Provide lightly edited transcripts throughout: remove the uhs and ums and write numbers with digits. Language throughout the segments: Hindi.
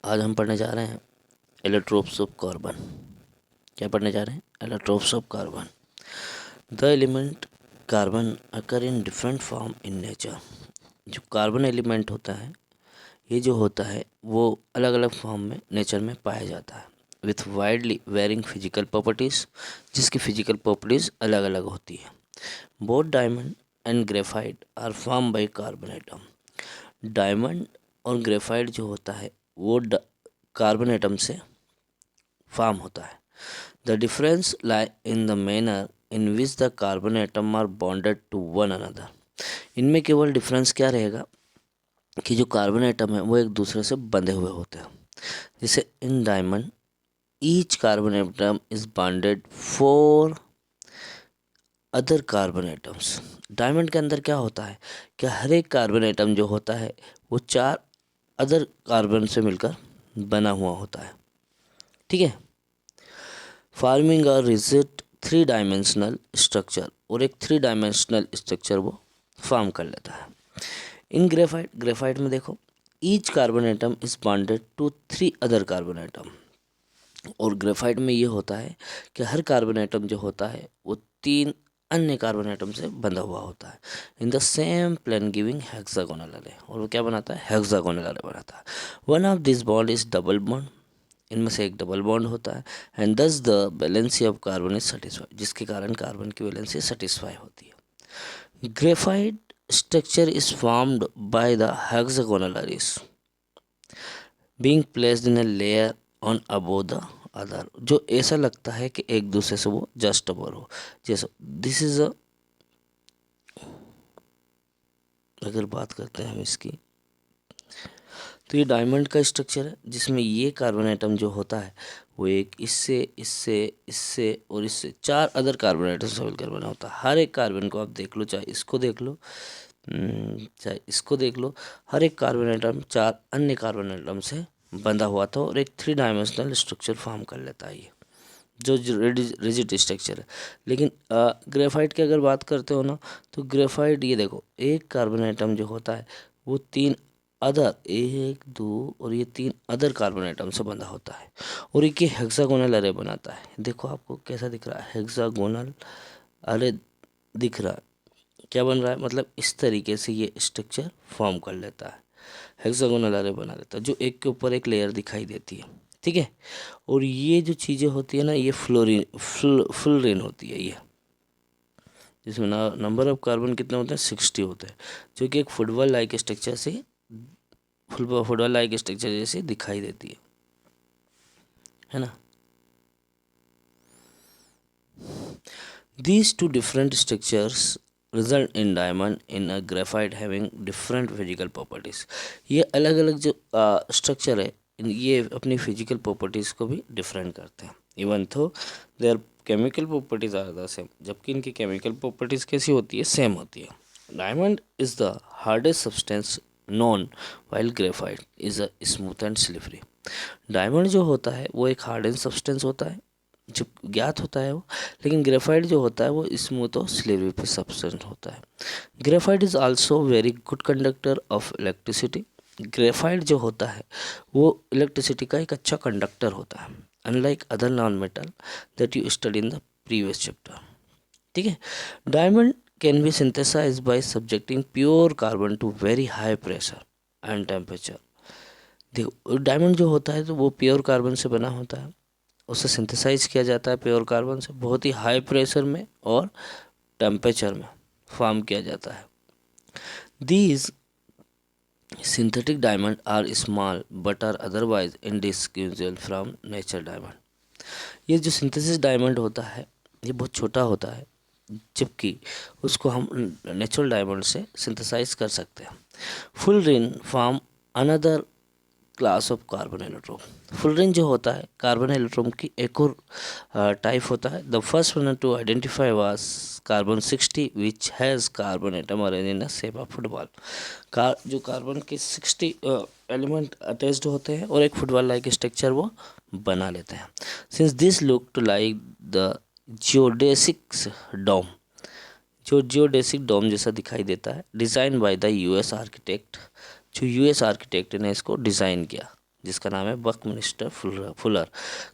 आज हम पढ़ने जा रहे हैं एलोट्रोप्स ऑफ कार्बन। क्या पढ़ने जा रहे हैं? Allotropes of carbon. The element carbon occur in different form in nature. जो कार्बन एलिमेंट होता है, ये जो होता है वो अलग अलग फॉर्म में नेचर में पाया जाता है, with widely varying physical properties, जिसकी फिजिकल प्रॉपर्टीज़ अलग अलग होती है। Both diamond and graphite are form by carbon atom. Diamond और ग्रेफाइट जो होता है वो कार्बन एटम से फॉर्म होता है। The difference lie in the manner in which the carbon atom are bonded to one another. इनमें केवल डिफरेंस क्या रहेगा कि जो कार्बन एटम है वो एक दूसरे से बंधे हुए होते हैं। जैसे in diamond each carbon atom is bonded four other carbon atoms. Diamond के अंदर क्या होता है कि हर एक कार्बन एटम जो होता है वो चार अदर कार्बन से मिलकर बना हुआ होता है। ठीक है, forming a rigid three dimensional structure, और एक थ्री डायमेंशनल स्ट्रक्चर वो फॉर्म कर लेता है। इन ग्रेफाइट में देखो, each carbon atom is bonded to three other carbon atom. और ग्रेफाइट में ये होता है कि हर कार्बन एटम जो होता है वो तीन अन्य कार्बन एटम से बंधा हुआ होता है in the same plane, giving hexagonal array. और वो क्या बनाता है? हेक्सागोनल अरे बनाता है। One of this bond is double bond, इनमें से एक डबल बॉन्ड होता है। एंड दस the valency of carbon is satisfied, जिसके कारण कार्बन की वैलेंसी सेटिस्फाई होती है। Graphite structure is formed by the hexagonal arrays being placed in a layer on above the other, जो ऐसा लगता है कि एक दूसरे से वो जस्ट अबोव हो। जैसे दिस इज अ, अगर बात करते हैं हम इसकी, तो ये डायमंड का स्ट्रक्चर है जिसमें ये कार्बन एटम जो होता है वो एक इससे इससे इससे और इससे चार अदर कार्बन एटम से मिलकर बना होता है। हर एक कार्बन को आप देख लो, चाहे इसको देख लो, चाहे इसको देख लो, हर एक कार्बन एटम चार अन्य कार्बन एटम से बंधा हुआ था और एक थ्री डायमेंशनल स्ट्रक्चर फॉर्म कर लेता है ये, जो रिजिड स्ट्रक्चर है। लेकिन ग्रेफाइट की अगर बात करते हो ना, तो ग्रेफाइट ये देखो, एक कार्बन एटम जो होता है वो तीन अदर, एक दो और ये तीन अदर कार्बन एटम से बंधा होता है और एक ये हेक्सागोनल अरे बनाता है। देखो आपको कैसा दिख रहा है? हेक्सागोनल अरे दिख रहा है। क्या बन रहा है? मतलब इस तरीके से ये स्ट्रक्चर फॉर्म कर लेता है, हेक्सागोनल अरे बना लेता है, जो एक के ऊपर एक लेयर दिखाई देती है। ठीक है, और ये जो चीज़ें होती है ना, ये फुल रेन होती है ये, जिसमें नंबर ऑफ कार्बन कितने होते हैं? 60 होते हैं, जो कि एक फुटबॉल लाइक स्ट्रक्चर से फुटबॉल लाइक स्ट्रक्चर जैसे दिखाई देती है ना। These two different structures result in diamond in a graphite having different physical properties। ये अलग अलग जो स्ट्रक्चर है, ये अपनी फिजिकल प्रॉपर्टीज़ को भी डिफरेंट करते हैं, even though their chemical properties are the same, जबकि इनकी केमिकल प्रॉपर्टीज़ कैसी होती है? सेम होती है। Diamond is the hardest substance non, while graphite is a smooth and slippery. Diamond जो होता है वो एक हार्ड एंड सब्सटेंस होता है, जो ज्ञात होता है वो, लेकिन ग्रेफाइट जो होता है वो स्मूथ और स्लिपरी सब्सटेंस होता है। Graphite is also very good conductor of electricity. Graphite जो होता है वो इलेक्ट्रिसिटी का एक अच्छा कंडक्टर होता है, unlike other non metal that you study in the previous chapter. ठीक है, diamond can be synthesise by subjecting pure carbon to very high pressure and temperature. देखो, डायमंड जो होता है तो वो प्योर कार्बन से बना होता है, उसे सिंथेसाइज किया जाता है प्योर कार्बन से, बहुत ही हाई प्रेशर में और टेम्परेचर में फॉर्म किया जाता है। These synthetic diamond are small but are otherwise indistinguishable from nature diamond. ये जो सिंथेसिस डायमंड होता है ये बहुत छोटा होता है, जबकि उसको हम नेचुरल डायमंड से सिंथेसाइज कर सकते हैं। Full ring form another class of carbon allotrope. Full ring जो होता है कार्बन एलोट्रोप की एक और टाइप होता है। The first one two identify was carbon 60 which has carbon atom arrange in a shape of football. जो कार्बन के 60 एलिमेंट अटैच्ड होते हैं और एक फुटबॉल लाइक स्ट्रक्चर वो बना लेते हैं। Since this look to like the geodesic dome, जो जियोडेसिक डोम जैसा दिखाई देता है, design by the US architect, जो यूएस आर्किटेक्ट ने इसको डिज़ाइन किया। जिसका नाम है Buckminster Fuller.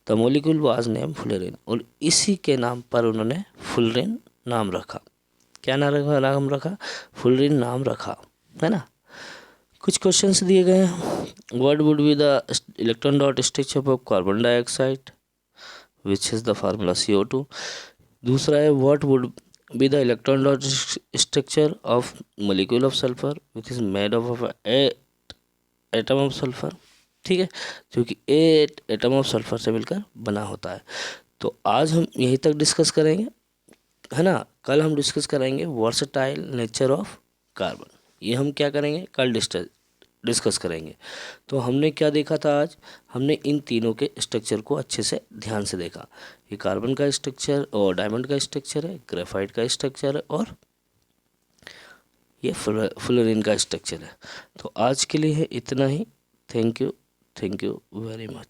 The molecule was name fullerene, और इसी के नाम पर उन्होंने फुलरिन नाम रखा। क्या नाम रखा? फुलरिन नाम रखा, है ना। कुछ क्वेश्चंस दिए गए हैं। What would be the electron dot structure of carbon dioxide which is the formula CO2। दूसरा है what would be the electron dot structure of molecule of sulphur which is made of atom of sulphur. ठीक है, क्योंकि 8 एटम ऑफ सल्फर से मिलकर बना होता है। तो आज हम यहीं तक डिस्कस करेंगे, है ना। कल हम डिस्कस करेंगे वर्सटाइल नेचर ऑफ कार्बन। ये हम क्या करेंगे? कल डिस्कस करेंगे। तो हमने क्या देखा था आज? हमने इन तीनों के स्ट्रक्चर को अच्छे से ध्यान से देखा। ये कार्बन का स्ट्रक्चर और डायमंड का स्ट्रक्चर है, ग्रेफाइट का स्ट्रक्चर है, और ये फ्लोरीन का स्ट्रक्चर है। तो आज के लिए है इतना ही। Thank you very much.